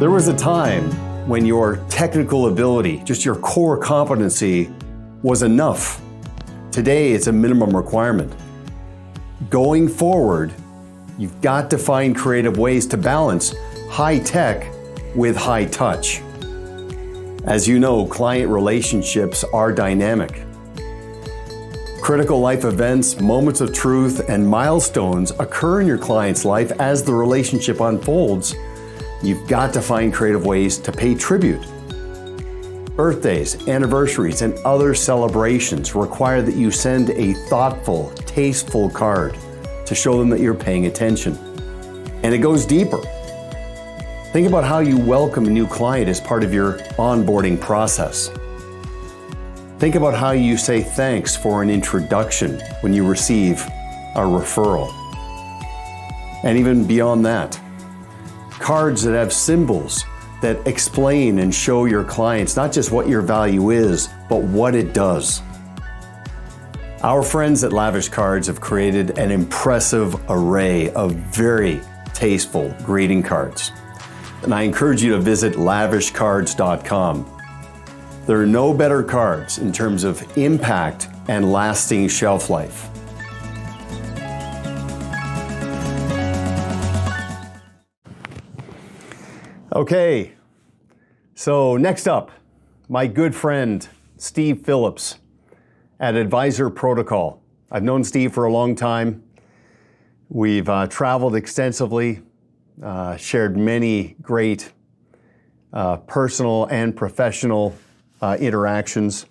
There was a time when your technical ability, just your core competency, was enough. Today, it's a minimum requirement. Going forward, you've got to find creative ways to balance high tech with high touch. As you know, client relationships are dynamic. Critical life events, moments of truth, and milestones occur in your client's life as the relationship unfolds. You've got to find creative ways to pay tribute. Birthdays, anniversaries, and other celebrations require that you send a thoughtful, tasteful card to show them that you're paying attention. And it goes deeper. Think about how you welcome a new client as part of your onboarding process. Think about how you say thanks for an introduction when you receive a referral. And even beyond that, cards that have symbols that explain and show your clients not just what your value is, but what it does. Our friends at Lavish Cards have created an impressive array of very tasteful greeting cards. And I encourage you to visit lavishcards.com. There are no better cards in terms of impact and lasting shelf life. Okay, so next up, my good friend, Steve Phillips at Advisor Protocol. I've known Steve for a long time. We've traveled extensively, shared many great personal and professional interactions.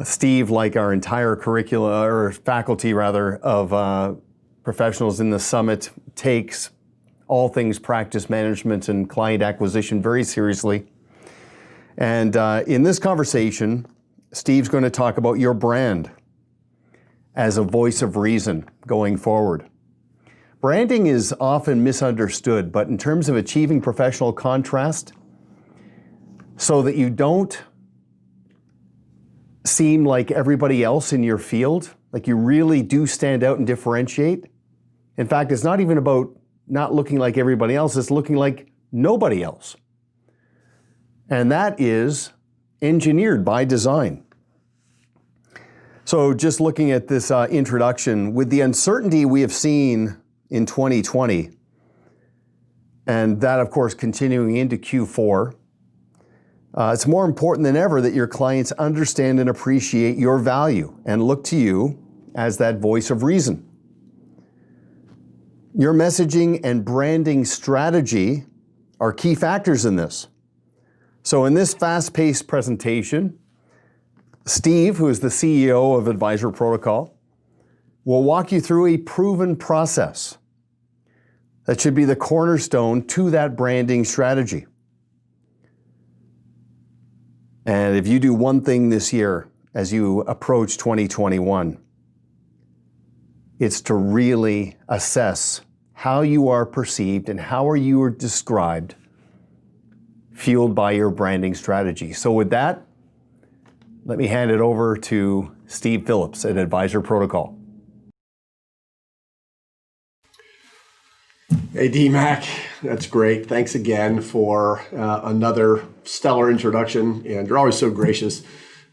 Steve, like our entire curricula, or faculty rather, of professionals in the summit, takes all things practice management and client acquisition very seriously. And in this conversation, Steve's going to talk about your brand as a voice of reason going forward. Branding is often misunderstood, but in terms of achieving professional contrast, so that you don't seem like everybody else in your field, like you really do stand out and differentiate. In fact, it's not even about not looking like everybody else, it's looking like nobody else. And that is engineered by design. So just looking at this introduction, with the uncertainty we have seen in 2020, and that of course continuing into Q4, it's more important than ever that your clients understand and appreciate your value and look to you as that voice of reason. Your messaging and branding strategy are key factors in this. So in this fast-paced presentation, Steve, who is the CEO of Advisor Protocol, will walk you through a proven process that should be the cornerstone to that branding strategy. And if you do one thing this year as you approach 2021, it's to really assess how you are perceived and how are you described, fueled by your branding strategy. So with that, let me hand it over to Steve Phillips at Advisor Protocol. Hey, D-Mac, that's great. Thanks again for another stellar introduction, and you're always so gracious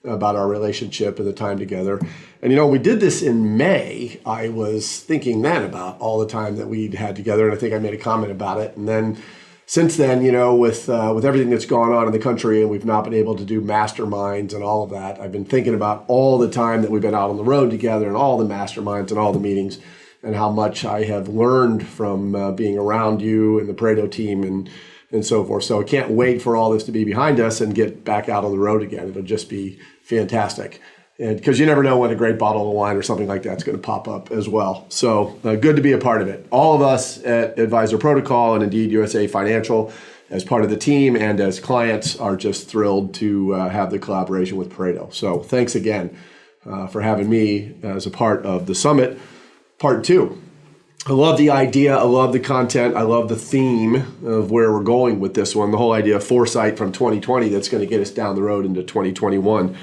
about our relationship and the time together. And you know, we did this in May. I was thinking then about all the time that we'd had together, and I think I made a comment about it. And then since then, you know, with everything that's gone on in the country, and we've not been able to do masterminds and all of that, I've been thinking about all the time that we've been out on the road together and all the masterminds and all the meetings, and how much I have learned from being around you and the Pareto team and so forth. So I can't wait for all this to be behind us and get back out on the road again. It'll just be fantastic. And because you never know when a great bottle of wine or something like that's going to pop up as well. So good to be a part of it. All of us at Advisor Protocol and indeed USA Financial, as part of the team and as clients, are just thrilled to have the collaboration with Pareto. So thanks again for having me as a part of the summit. Part 2. I love the idea. I love the content. I love the theme of where we're going with this one. The whole idea of foresight from 2020 that's going to get us down the road into 2021.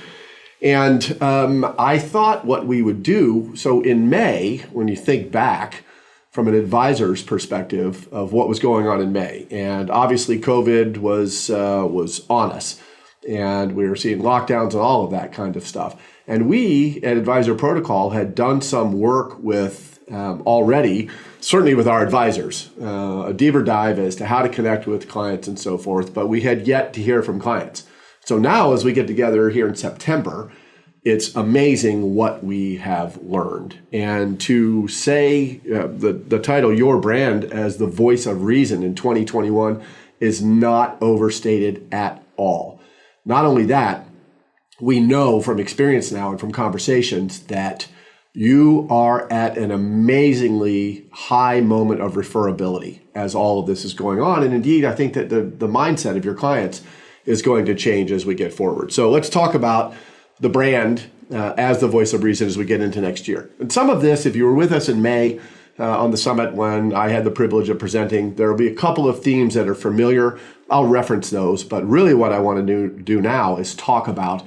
And I thought what we would do, so in May, when you think back, from an advisor's perspective of what was going on in May. And obviously COVID was on us, and we were seeing lockdowns and all of that kind of stuff. And we at Advisor Protocol had done some work with already, certainly with our advisors, a deeper dive as to how to connect with clients and so forth, but we had yet to hear from clients. So now as we get together here in September, it's amazing what we have learned. And to say the title, Your Brand as the Voice of Reason in 2021 is not overstated at all. Not only that, we know from experience now and from conversations that you are at an amazingly high moment of referability as all of this is going on. And indeed, I think that the mindset of your clients is going to change as we get forward. So let's talk about the brand as the voice of reason as we get into next year. And some of this, if you were with us in May on the summit when I had the privilege of presenting, there will be a couple of themes that are familiar. I'll reference those, but really what I want to do now is talk about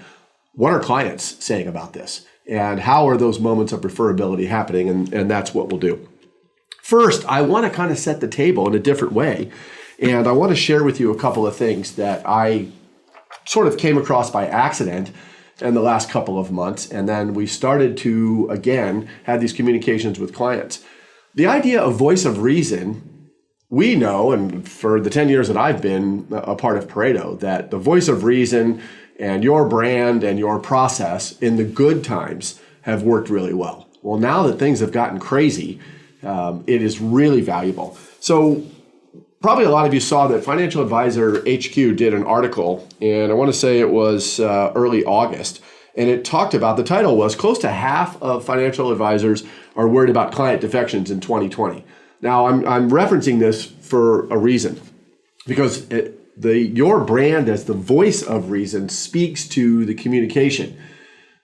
what are clients saying about this and how are those moments of referability happening, and that's what we'll do. First, I want to kind of set the table in a different way, and I want to share with you a couple of things that I sort of came across by accident in the last couple of months, and then we started to, again, have these communications with clients. The idea of voice of reason, we know, and for the 10 years that I've been a part of Pareto, that the voice of reason and your brand and your process in the good times have worked really well. Well, now that things have gotten crazy, it is really valuable. So probably a lot of you saw that Financial Advisor HQ did an article, and I want to say it was early August, and it talked about, the title was, close to half of financial advisors are worried about client defections in 2020. Now, I'm referencing this for a reason, because your brand as the voice of reason speaks to the communication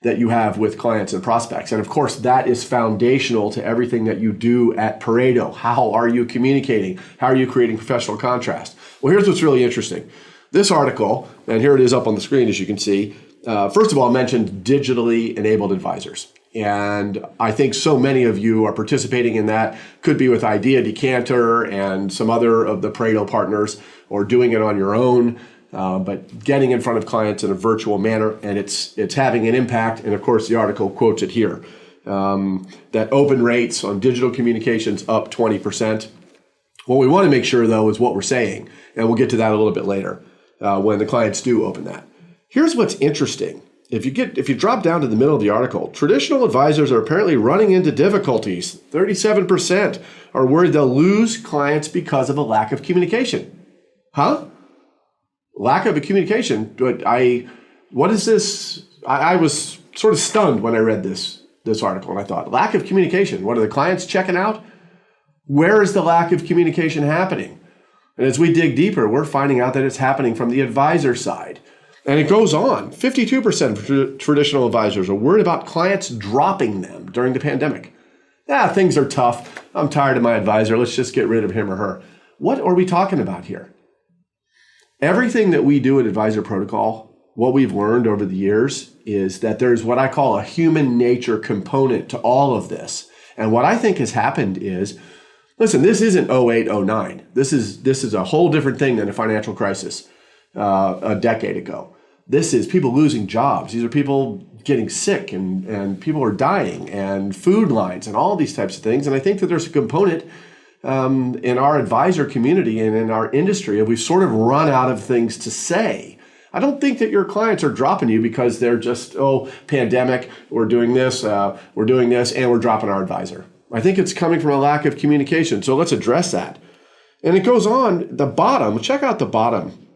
that you have with clients and prospects. And of course, that is foundational to everything that you do at Pareto. How are you communicating? How are you creating professional contrast? Well, here's what's really interesting. This article, and here it is up on the screen, as you can see, first of all, mentioned digitally enabled advisors. And I think so many of you are participating in that. Could be with Idea Decanter and some other of the Pareto partners, or doing it on your own, but getting in front of clients in a virtual manner, and it's having an impact. And of course, the article quotes it here, that open rates on digital communications up 20%. What we want to make sure, though, is what we're saying, and we'll get to that a little bit later when the clients do open that. Here's what's interesting. If you drop down to the middle of the article, traditional advisors are apparently running into difficulties. 37% are worried they'll lose clients because of a lack of communication. Huh? Lack of a communication? What is this? I was sort of stunned when I read this article, and I thought, lack of communication. What are the clients checking out? Where is the lack of communication happening? And as we dig deeper, we're finding out that it's happening from the advisor side. And it goes on. 52% of traditional advisors are worried about clients dropping them during the pandemic. Things are tough. I'm tired of my advisor. Let's just get rid of him or her. What are we talking about here? Everything that we do at Advisor Protocol, what we've learned over the years is that there's what I call a human nature component to all of this. And what I think has happened is, listen, this isn't 08, 09. This is a whole different thing than a financial crisis a decade ago. This is people losing jobs. These are people getting sick, and people are dying, and food lines and all these types of things. And I think that there's a component in our advisor community and in our industry, and we've sort of run out of things to say. I don't think that your clients are dropping you because they're just, pandemic, we're doing this, and we're dropping our advisor. I think it's coming from a lack of communication. So let's address that. And it goes on, the bottom, check out the bottom.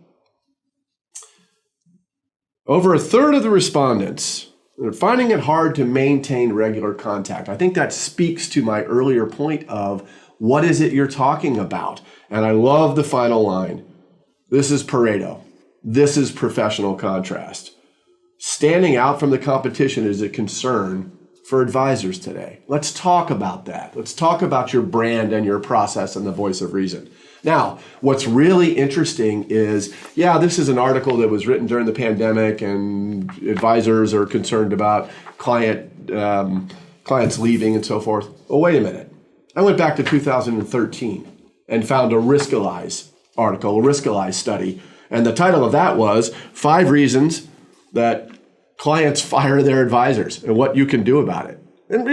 Over a third of the respondents are finding it hard to maintain regular contact. I think that speaks to my earlier point of what is it you're talking about? And I love the final line. This is Pareto. This is professional contrast. Standing out from the competition is a concern for advisors today. Let's talk about that. Let's talk about your brand and your process and the voice of reason. Now, what's really interesting is, this is an article that was written during the pandemic, and advisors are concerned about clients leaving and so forth. Well, wait a minute. I went back to 2013 and found a Riskalyze article, a Riskalyze study. And the title of that was 5 Reasons That Clients Fire Their Advisors and What You Can Do About It. And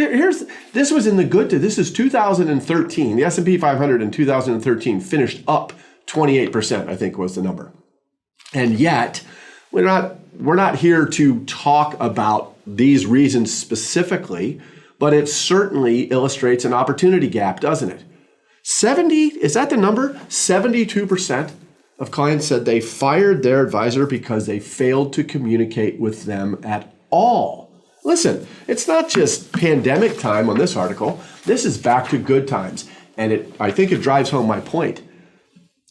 this was in the good to, this is 2013. The S&P 500 in 2013 finished up 28%, I think was the number. And yet, we're not here to talk about these reasons specifically, but it certainly illustrates an opportunity gap, doesn't it? 70, is that the number? 72% of clients said they fired their advisor because they failed to communicate with them at all. Listen, it's not just pandemic time on this article. This is back to good times. And I think it drives home my point.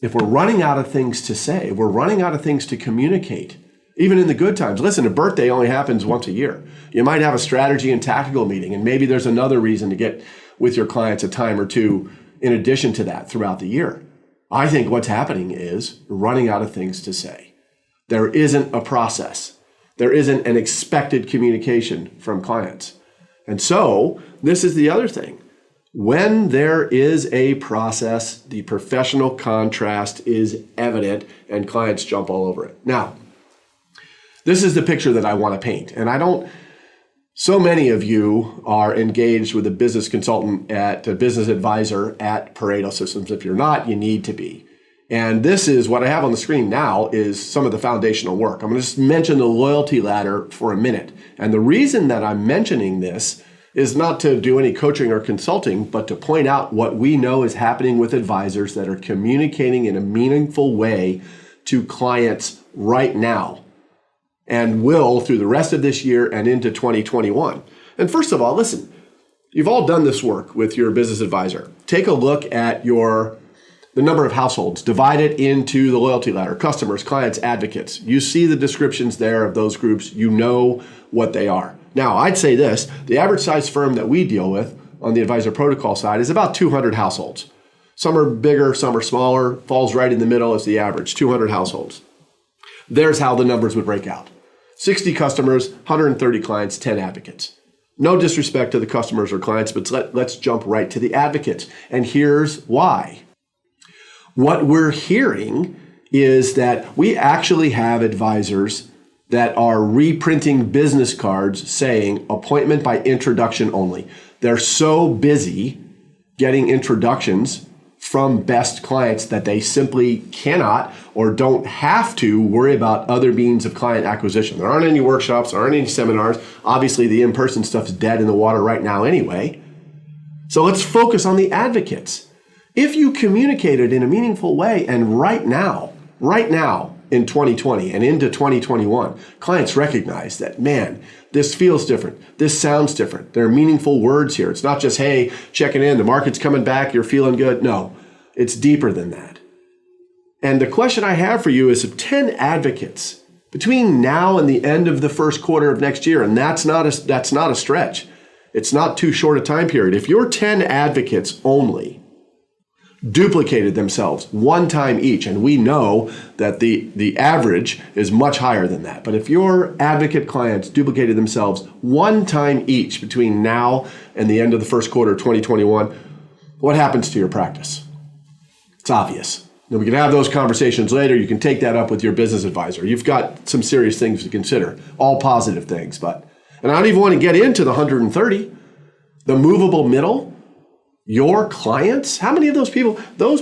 If we're running out of things to say, we're running out of things to communicate, even in the good times. Listen, a birthday only happens once a year. You might have a strategy and tactical meeting, and maybe there's another reason to get with your clients a time or two in addition to that throughout the year. I think what's happening is running out of things to say. There isn't a process. There isn't an expected communication from clients. And so this is the other thing. When there is a process, the professional contrast is evident and clients jump all over it. Now, this is the picture that I want to paint. And so many of you are engaged with a business consultant a business advisor at Pareto Systems. If you're not, you need to be. And this is what I have on the screen now is some of the foundational work. I'm going to just mention the loyalty ladder for a minute. And the reason that I'm mentioning this is not to do any coaching or consulting, but to point out what we know is happening with advisors that are communicating in a meaningful way to clients right now and will through the rest of this year and into 2021. And first of all, listen, you've all done this work with your business advisor. Take a look at the number of households, divide it into the loyalty ladder, customers, clients, advocates. You see the descriptions there of those groups. You know what they are. Now, I'd say this, the average size firm that we deal with on the advisor protocol side is about 200 households. Some are bigger, some are smaller, falls right in the middle as the average, 200 households. There's how the numbers would break out. 60 customers, 130 clients, 10 advocates. No disrespect to the customers or clients, but let's jump right to the advocates. And here's why. What we're hearing is that we actually have advisors that are reprinting business cards saying appointment by introduction only. They're so busy getting introductions from best clients that they simply cannot or don't have to worry about other means of client acquisition. There aren't any workshops, there aren't any seminars. Obviously, the in-person stuff's dead in the water right now anyway. So let's focus on the advocates. If you communicated in a meaningful way, and right now in 2020 and into 2021, clients recognize that, man, this feels different. This sounds different. There are meaningful words here. It's not just, hey, checking in, the market's coming back, you're feeling good. No, it's deeper than that. And the question I have for you is of 10 advocates between now and the end of the first quarter of next year, and that's not a stretch. It's not too short a time period. If your 10 advocates only duplicated themselves one time each, and we know that the average is much higher than that. But if your advocate clients duplicated themselves one time each between now and the end of the first quarter of 2021, what happens to your practice? It's obvious. Now, we can have those conversations later. You can take that up with your business advisor. You've got some serious things to consider, all positive things. And I don't even want to get into the 130, the movable middle. Your clients, how many of those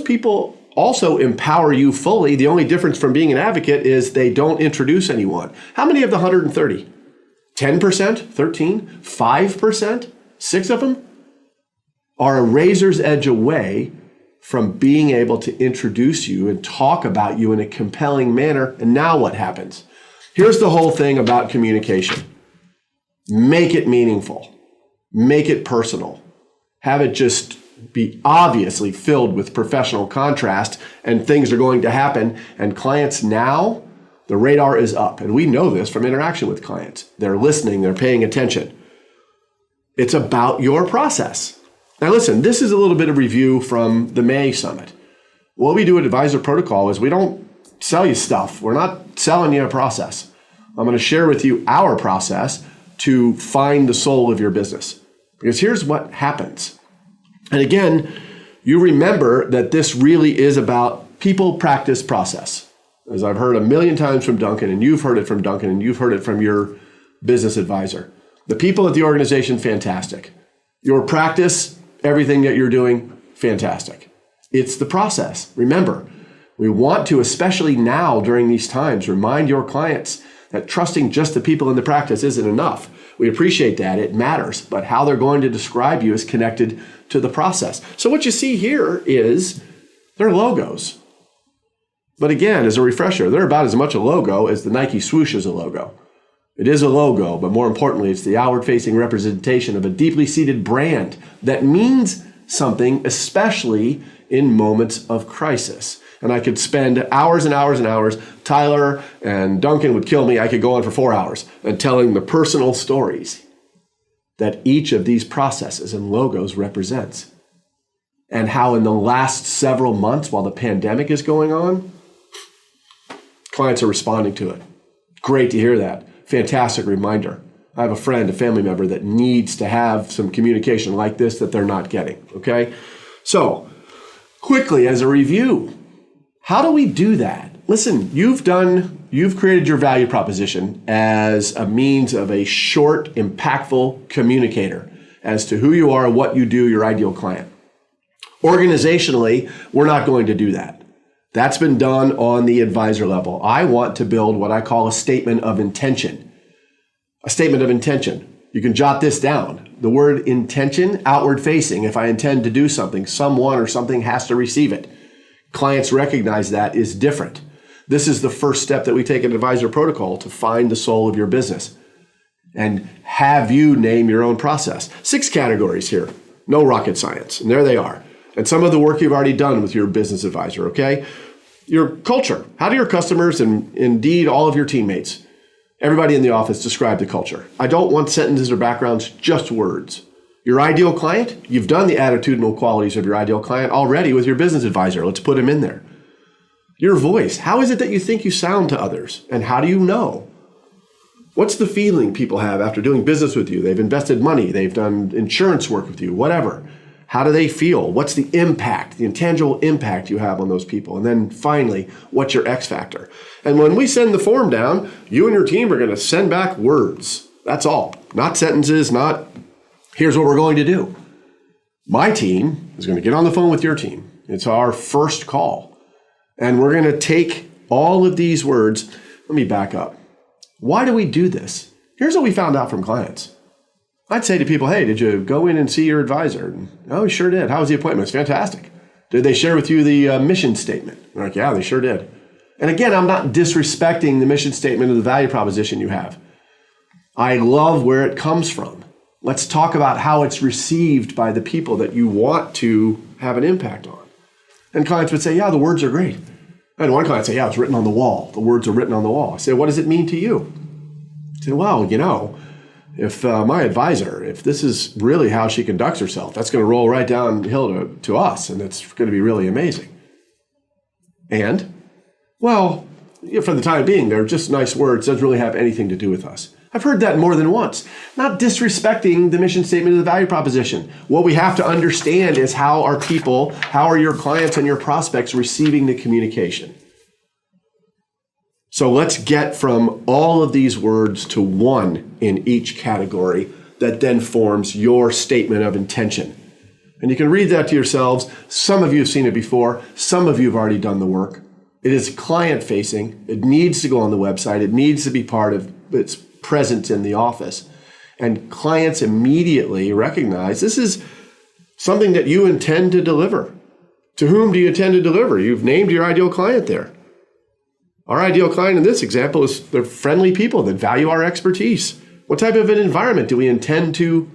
people also empower you fully. The only difference from being an advocate is they don't introduce anyone. How many of the 130? 10%, 13, 5%, 6 of them are a razor's edge away from being able to introduce you and talk about you in a compelling manner. And now what happens? Here's the whole thing about communication. Make it meaningful. Make it personal. Have it just be obviously filled with professional contrast, and things are going to happen. And clients now, the radar is up. And we know this from interaction with clients. They're listening, they're paying attention. It's about your process. Now listen, this is a little bit of review from the May Summit. What we do at Advisor Protocol is we don't sell you stuff. We're not selling you a process. I'm going to share with you our process to find the soul of your business. Because here's what happens. And again, you remember that this really is about people, practice, process. As I've heard a million times from Duncan, and you've heard it from Duncan, and you've heard it from your business advisor. The people at the organization, fantastic. Your practice, everything that you're doing, fantastic. It's the process. Remember, we want to, especially now during these times, remind your clients that trusting just the people in the practice isn't enough. We appreciate that, it matters, but how they're going to describe you is connected to the process. So what you see here is their logos. But again, as a refresher, they're about as much a logo as the Nike swoosh is a logo. It is a logo, but more importantly, it's the outward-facing representation of a deeply seated brand that means something, especially in moments of crisis. And I could spend hours and hours and hours. Tyler and Duncan would kill me. I could go on for 4 hours and telling the personal stories that each of these processes and logos represents. And how in the last several months while the pandemic is going on, clients are responding to it. Great to hear that. Fantastic reminder. I have a friend, a family member that needs to have some communication like this that they're not getting, okay? So, quickly as a review, how do we do that? Listen, you've created your value proposition as a means of a short, impactful communicator as to who you are, what you do, your ideal client. Organizationally, we're not going to do that. That's been done on the advisor level. I want to build what I call a statement of intention. A statement of intention. You can jot this down. The word intention, outward facing. If I intend to do something, someone or something has to receive it. Clients recognize that is different. This is the first step that we take in advisor protocol to find the soul of your business and have you name your own process. 6 categories here. No rocket science. And there they are. And some of the work you've already done with your business advisor, okay? Your culture. How do your customers and indeed all of your teammates, everybody in the office, describe the culture? I don't want sentences or backgrounds, just words. Your ideal client, you've done the attitudinal qualities of your ideal client already with your business advisor. Let's put him in there. Your voice. How is it that you think you sound to others? And how do you know? What's the feeling people have after doing business with you? They've invested money. They've done insurance work with you, whatever. How do they feel? What's the impact, the intangible impact you have on those people? And then finally, what's your X factor? And when we send the form down, you and your team are going to send back words. That's all. Not sentences, not here's what we're going to do. My team is going to get on the phone with your team. It's our first call. And we're going to take all of these words. Let me back up. Why do we do this? Here's what we found out from clients. I'd say to people, hey, did you go in and see your advisor? And, oh, we sure did. How was the appointment? It's fantastic. Did they share with you the mission statement? They're like, yeah, they sure did. And again, I'm not disrespecting the mission statement or the value proposition you have. I love where it comes from. Let's talk about how it's received by the people that you want to have an impact on. And clients would say, yeah, the words are great. And one client would say, yeah, it's written on the wall. The words are written on the wall. I say, what does it mean to you? I say, well, if my advisor, if this is really how she conducts herself, that's going to roll right downhill to us, and it's going to be really amazing. And, well, for the time being, they're just nice words. Doesn't really have anything to do with us. I've heard that more than once. Not disrespecting the mission statement of the value proposition. What we have to understand is how are your clients and your prospects receiving the communication? So let's get from all of these words to one in each category that then forms your statement of intention. And you can read that to yourselves. Some of you have seen it before. Some of you have already done the work. It is client-facing. It needs to go on the website. It needs to be part of its presence in the office. And clients immediately recognize this is something that you intend to deliver. To whom do you intend to deliver? You've named your ideal client there. Our ideal client in this example is they're friendly people that value our expertise. What type of an environment do we intend to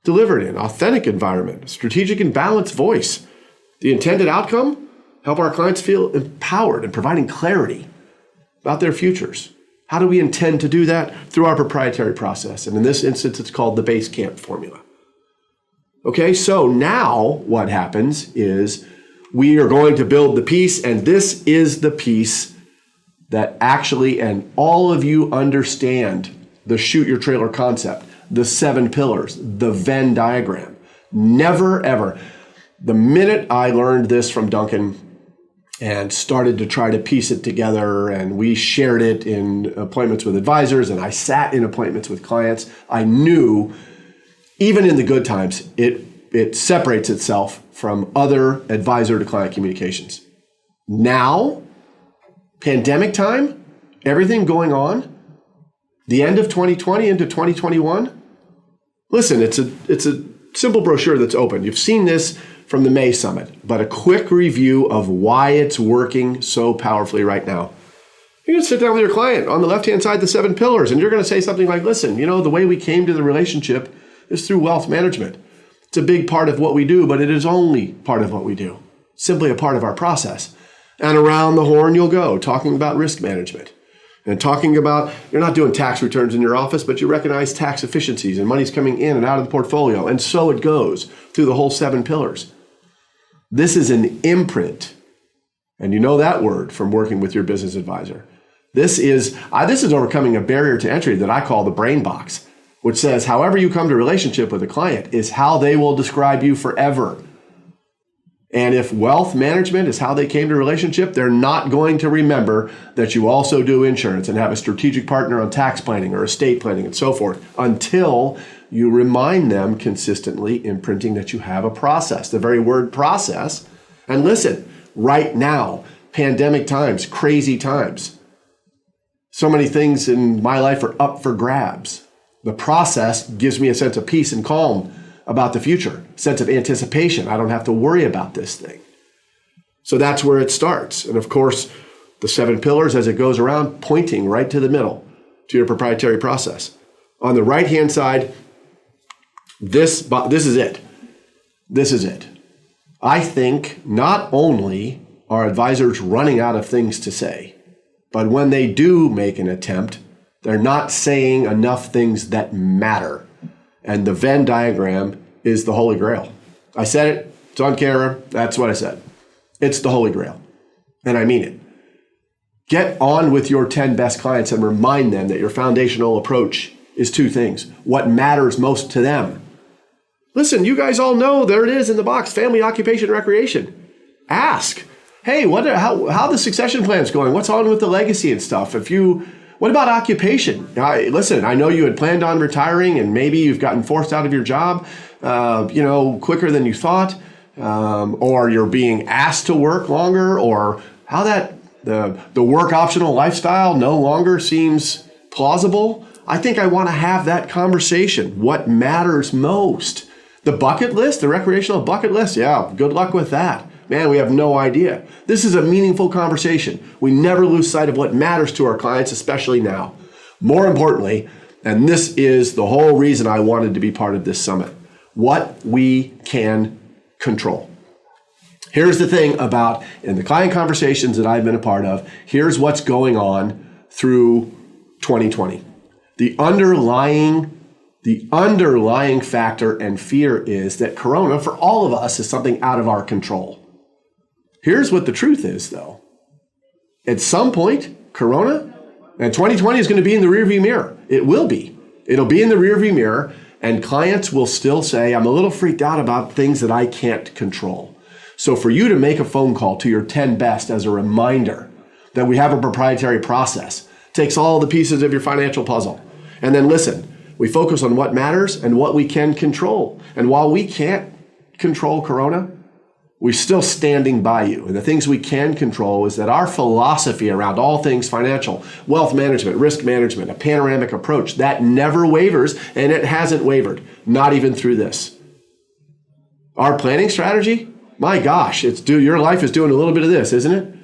deliver it in? Authentic environment, strategic and balanced voice. The intended outcome? Help our clients feel empowered and providing clarity about their futures. How do we intend to do that? Through our proprietary process. And in this instance, it's called the Basecamp formula. Okay, so now what happens is we are going to build the piece, and this is the piece that actually, and all of you understand the shoot your trailer concept, the 7 pillars, the Venn diagram. Never, ever. The minute I learned this from Duncan and started to try to piece it together, and we shared it in appointments with advisors, and I sat in appointments with clients, I knew, even in the good times, it separates itself from other advisor to client communications. Now, pandemic time, everything going on, the end of 2020 into 2021. Listen, it's a simple brochure that's open. You've seen this from the May Summit, but a quick review of why it's working so powerfully right now. You're going to sit down with your client on the left-hand side, the 7 pillars, and you're going to say something like, listen, the way we came to the relationship is through wealth management. It's a big part of what we do, but it is only part of what we do. Simply a part of our process. And around the horn you'll go, talking about risk management and talking about, you're not doing tax returns in your office, but you recognize tax efficiencies and money's coming in and out of the portfolio. And so it goes through the whole 7 pillars. This is an imprint. And you know that word from working with your business advisor. This is overcoming a barrier to entry that I call the brain box, which says however you come to relationship with a client is how they will describe you forever. And if wealth management is how they came to relationship, they're not going to remember that you also do insurance and have a strategic partner on tax planning or estate planning and so forth until you remind them consistently, imprinting that you have a process, the very word process. And listen, right now, pandemic times, crazy times. So many things in my life are up for grabs. The process gives me a sense of peace and calm about the future, sense of anticipation. I don't have to worry about this thing. So that's where it starts. And of course, the 7 pillars as it goes around, pointing right to the middle, to your proprietary process. On the right-hand side, this is it. This is it. I think not only are advisors running out of things to say, but when they do make an attempt, they're not saying enough things that matter. And the Venn diagram is the Holy Grail. I said it. It's on camera. That's what I said. It's the Holy Grail. And I mean it. Get on with your 10 best clients and remind them that your foundational approach is 2 things. What matters most to them. Listen, you guys all know, there it is in the box, family, occupation, recreation. Ask, hey, how the succession plan's going? What's on with the legacy and stuff? What about occupation? Listen, I know you had planned on retiring and maybe you've gotten forced out of your job, quicker than you thought, or you're being asked to work longer, or how the work optional lifestyle no longer seems plausible. I think I want to have that conversation. What matters most? The bucket list, the recreational bucket list? Yeah, good luck with that. Man, we have no idea. This is a meaningful conversation. We never lose sight of what matters to our clients, especially now. More importantly, and this is the whole reason I wanted to be part of this summit, what we can control. Here's the thing about, in the client conversations that I've been a part of, here's what's going on through 2020. The underlying factor and fear is that Corona, for all of us, is something out of our control. Here's what the truth is, though. At some point, Corona, and 2020 is going to be in the rearview mirror. It will be. It'll be in the rearview mirror, and clients will still say, I'm a little freaked out about things that I can't control. So for you to make a phone call to your 10 best as a reminder that we have a proprietary process, takes all the pieces of your financial puzzle. And then listen, we focus on what matters and what we can control. And while we can't control Corona, we're still standing by you. And the things we can control is that our philosophy around all things financial, wealth management, risk management, a panoramic approach, that never wavers, and it hasn't wavered, not even through this. Our planning strategy, my gosh, your life is doing a little bit of this, isn't it?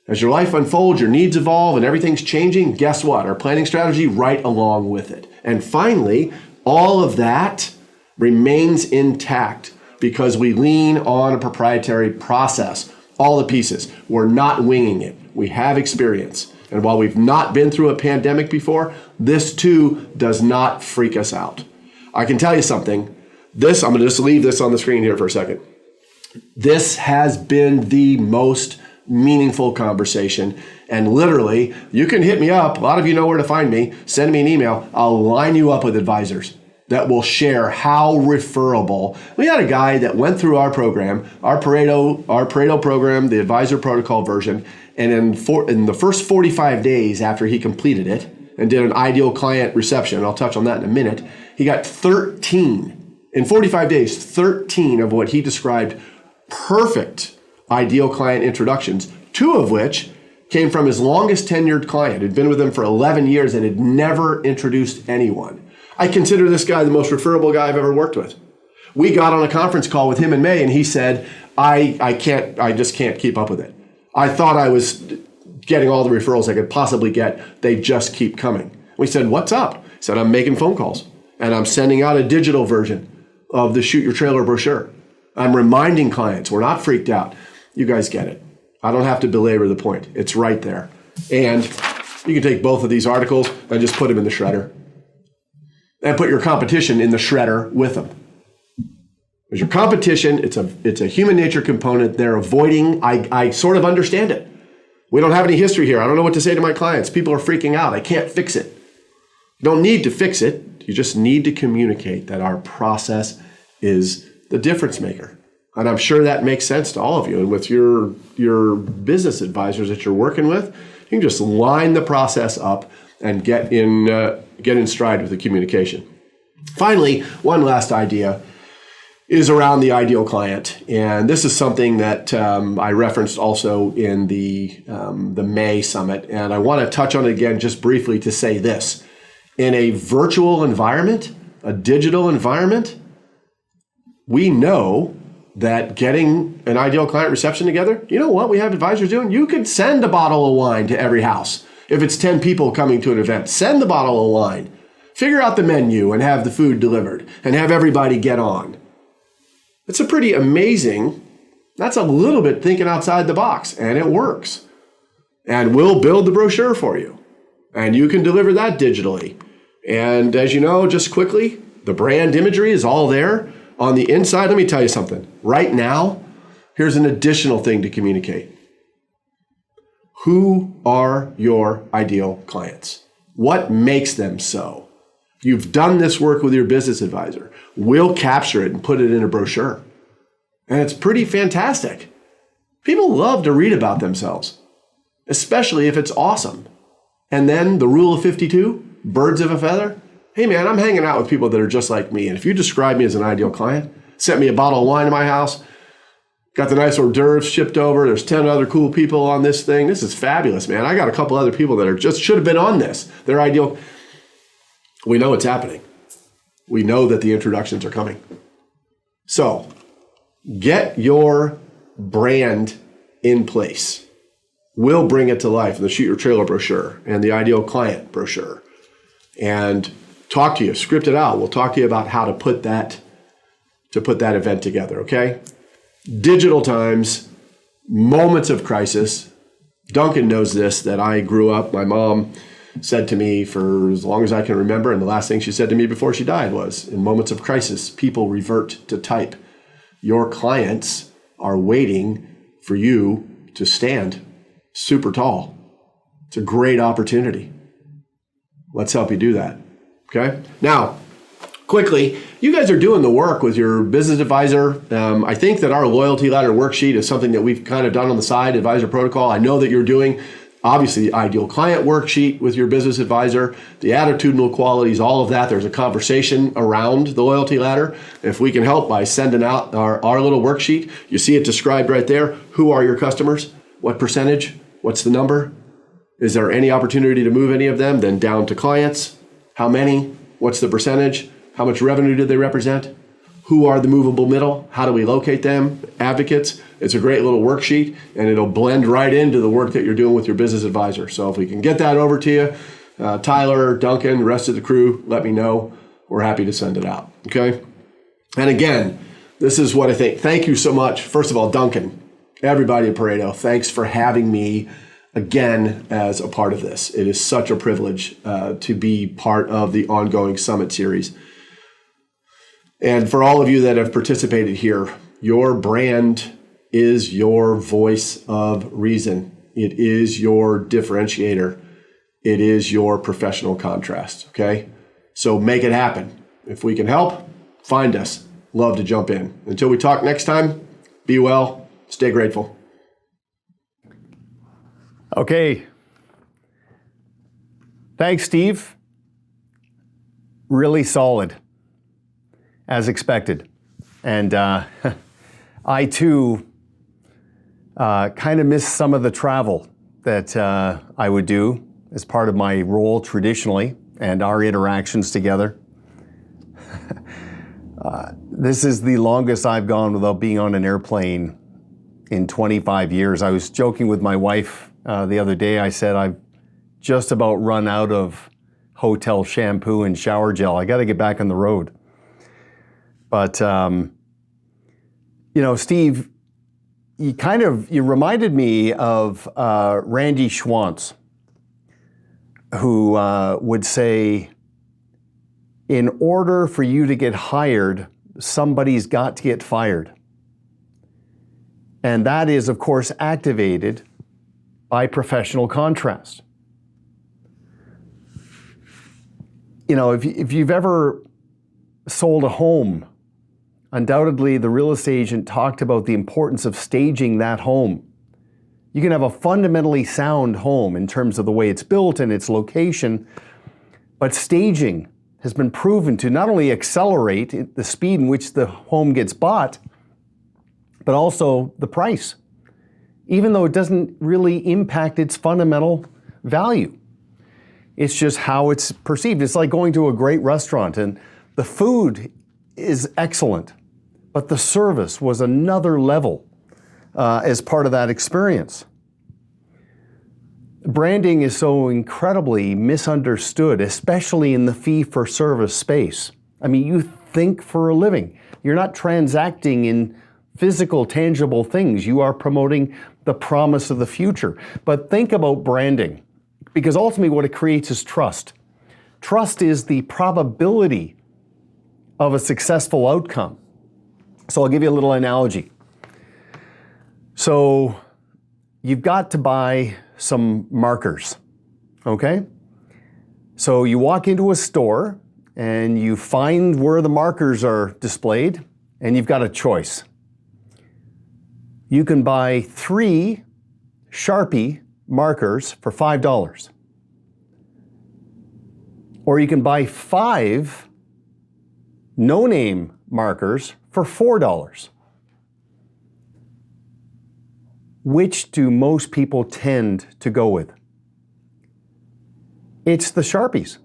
As your life unfolds, your needs evolve, and everything's changing, guess what? Our planning strategy right along with it. And finally, all of that remains intact because we lean on a proprietary process. All the pieces. We're not winging it. We have experience. And while we've not been through a pandemic before, this too does not freak us out. I can tell you something. I'm going to just leave this on the screen here for a second. This has been the most meaningful conversation. And literally, you can hit me up. A lot of you know where to find me. Send me an email. I'll line you up with advisors. that will share how referable. We had a guy that went through our program, our Pareto program, the advisor protocol version, and in the first 45 days after he completed it and did an ideal client reception, I'll touch on that in a minute, he got 13, in 45 days, 13 of what he described perfect ideal client introductions, 2 of which came from his longest tenured client, who'd been with him for 11 years and had never introduced anyone. I consider this guy the most referable guy I've ever worked with. We got on a conference call with him in May, and he said, I just can't keep up with it. I thought I was getting all the referrals I could possibly get. They just keep coming. We said, what's up? He said, I'm making phone calls, and I'm sending out a digital version of the Shoot Your Trailer brochure. I'm reminding clients, we're not freaked out. You guys get it. I don't have to belabor the point. It's right there. And you can take both of these articles and just put them in the shredder. And put your competition in the shredder with them. Because your competition, it's a human nature component. They're avoiding, I sort of understand it. We don't have any history here. I don't know what to say to my clients. People are freaking out. I can't fix it. You don't need to fix it. You just need to communicate that our process is the difference maker. And I'm sure that makes sense to all of you. And with your business advisors that you're working with, you can just line the process up and get in stride with the communication. Finally, one last idea is around the ideal client. And this is something that I referenced also in the May summit. And I want to touch on it again just briefly to say this. In a virtual environment, a digital environment, we know that getting an ideal client reception together, you know what we have advisors doing? You could send a bottle of wine to every house. If it's 10 people coming to an event, send the bottle of wine. Figure out the menu and have the food delivered and have everybody get on. It's a pretty amazing, that's a little bit thinking outside the box, and it works. And we'll build the brochure for you. And you can deliver that digitally. And as you know, just quickly, the brand imagery is all there. On the inside, let me tell you something. Right now, here's an additional thing to communicate. Who are your ideal clients? What makes them so? You've done this work with your business advisor. We'll capture it and put it in a brochure. And it's pretty fantastic. People love to read about themselves, especially if it's awesome. And then the rule of 52, birds of a feather. Hey man, I'm hanging out with people that are just like me. And if you describe me as an ideal client, sent me a bottle of wine to my house, got the nice hors d'oeuvres shipped over, there's 10 other cool people on this thing. This is fabulous, man. I got a couple other people that are just should have been on this. They're ideal. We know it's happening. We know that the introductions are coming. So get your brand in place. We'll bring it to life in the Shoot Your Trailer brochure and the Ideal Client brochure. And talk to you, script it out. We'll talk to you about how to put that event together, okay? Digital times, moments of crisis. Duncan knows this, that I grew up, my mom said to me for as long as I can remember, and the last thing she said to me before she died was, in moments of crisis, people revert to type. Your clients are waiting for you to stand super tall. It's a great opportunity. Let's help you do that, okay? Now, quickly, you guys are doing the work with your business advisor. I think that our loyalty ladder worksheet is something that we've kind of done on the side, advisor protocol. I know that you're doing, obviously, the ideal client worksheet with your business advisor, the attitudinal qualities, all of that. There's a conversation around the loyalty ladder. If we can help by sending out our little worksheet, you see it described right there. Who are your customers? What percentage? What's the number? Is there any opportunity to move any of them? Then down to clients. How many? What's the percentage? How much revenue do they represent? Who are the movable middle? How do we locate them? Advocates. It's a great little worksheet, and it'll blend right into the work that you're doing with your business advisor. So if we can get that over to you, Tyler, Duncan, the rest of the crew, let me know. We're happy to send it out, okay? And again, this is what I think. Thank you so much. First of all, Duncan, everybody at Pareto, thanks for having me again as a part of this. It is such a privilege to be part of the ongoing summit series. And for all of you that have participated here, your brand is your voice of reason. It is your differentiator. It is your professional contrast, okay? So make it happen. If we can help, find us. Love to jump in. Until we talk next time, be well, stay grateful. Okay. Thanks, Steve. Really solid, as expected. And I too kind of miss some of the travel that I would do as part of my role traditionally and our interactions together. This is the longest I've gone without being on an airplane in 25 years. I was joking with my wife the other day. I said, I've just about run out of hotel shampoo and shower gel. I got to get back on the road. But, Steve, you reminded me of Randy Schwantz, who would say, in order for you to get hired, somebody's got to get fired. And that is, of course, activated by professional contrast. If you've ever sold a home, undoubtedly the real estate agent talked about the importance of staging that home. You can have a fundamentally sound home in terms of the way it's built and its location, but staging has been proven to not only accelerate the speed in which the home gets bought, but also the price, even though it doesn't really impact its fundamental value. It's just how it's perceived. It's like going to a great restaurant and the food is excellent, but the service was another level as part of that experience. Branding is so incredibly misunderstood, especially in the fee-for-service space. I mean, you think for a living. You're not transacting in physical, tangible things. You are promoting the promise of the future. But think about branding, because ultimately what it creates is trust. Trust is the probability of a successful outcome. So I'll give you a little analogy. So you've got to buy some markers, okay? So you walk into a store and you find where the markers are displayed and you've got a choice. You can buy 3 Sharpie markers for $5. Or you can buy 5 no-name markers for $4. Which do most people tend to go with? It's the Sharpies,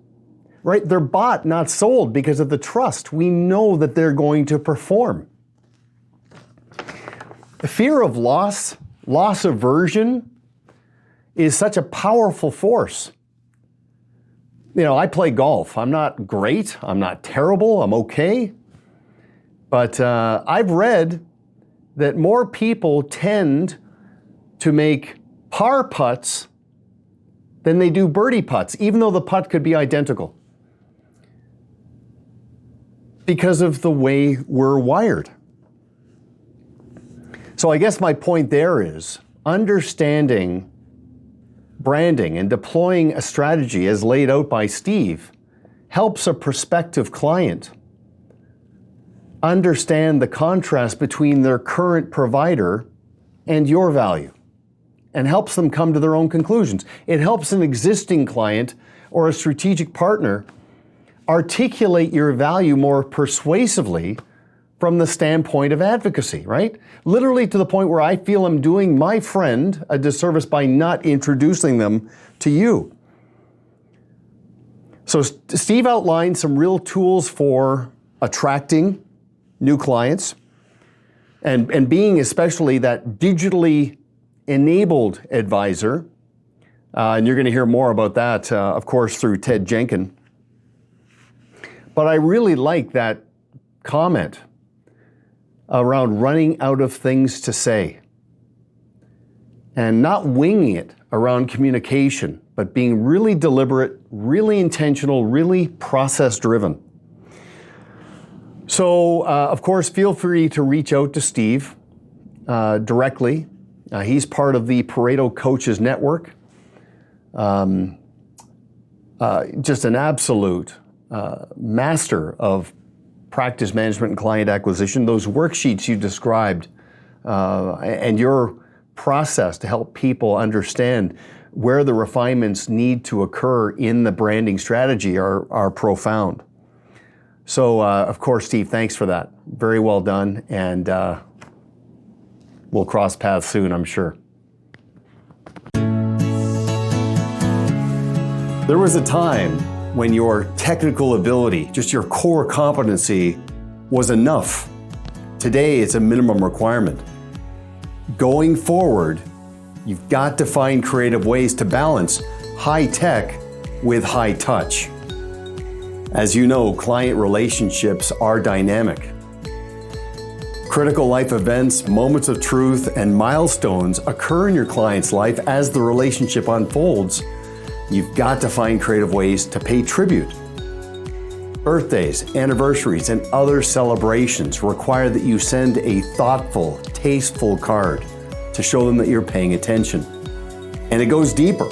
right? They're bought, not sold, because of the trust. We know that they're going to perform. The fear of loss aversion is such a powerful force. I play golf. I'm not great. I'm not terrible. I'm okay. But I've read that more people tend to make par putts than they do birdie putts, even though the putt could be identical, because of the way we're wired. So I guess my point there is understanding branding and deploying a strategy as laid out by Steve helps a prospective client understand the contrast between their current provider and your value, and helps them come to their own conclusions. It helps an existing client or a strategic partner articulate your value more persuasively from the standpoint of advocacy, right? Literally to the point where I feel I'm doing my friend a disservice by not introducing them to you. So Steve outlined some real tools for attracting new clients and being especially that digitally enabled advisor. And you're going to hear more about that, of course, through Ted Duncan. But I really like that comment around running out of things to say and not winging it around communication, but being really deliberate, really intentional, really process-driven. So, of course, feel free to reach out to Steve directly. He's part of the Pareto Coaches Network. Just an absolute master of practice management and client acquisition. Those worksheets you described and your process to help people understand where the refinements need to occur in the branding strategy are profound. So, of course, Steve, thanks for that. Very well done, and we'll cross paths soon, I'm sure. There was a time when your technical ability, just your core competency, was enough. Today, it's a minimum requirement. Going forward, you've got to find creative ways to balance high tech with high touch. As you know, client relationships are dynamic. Critical life events, moments of truth, and milestones occur in your client's life as the relationship unfolds. You've got to find creative ways to pay tribute. Birthdays, anniversaries, and other celebrations require that you send a thoughtful, tasteful card to show them that you're paying attention. And it goes deeper.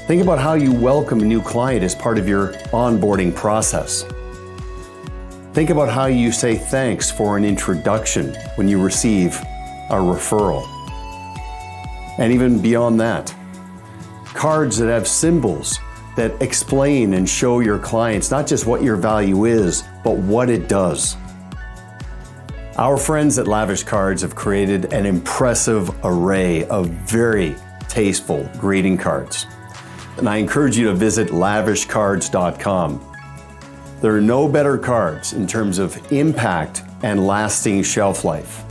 Think about how you welcome a new client as part of your onboarding process. Think about how you say thanks for an introduction when you receive a referral. And even beyond that, cards that have symbols that explain and show your clients not just what your value is, but what it does. Our friends at Lavish Cards have created an impressive array of very tasteful greeting cards. And I encourage you to visit lavishcards.com. There are no better cards in terms of impact and lasting shelf life.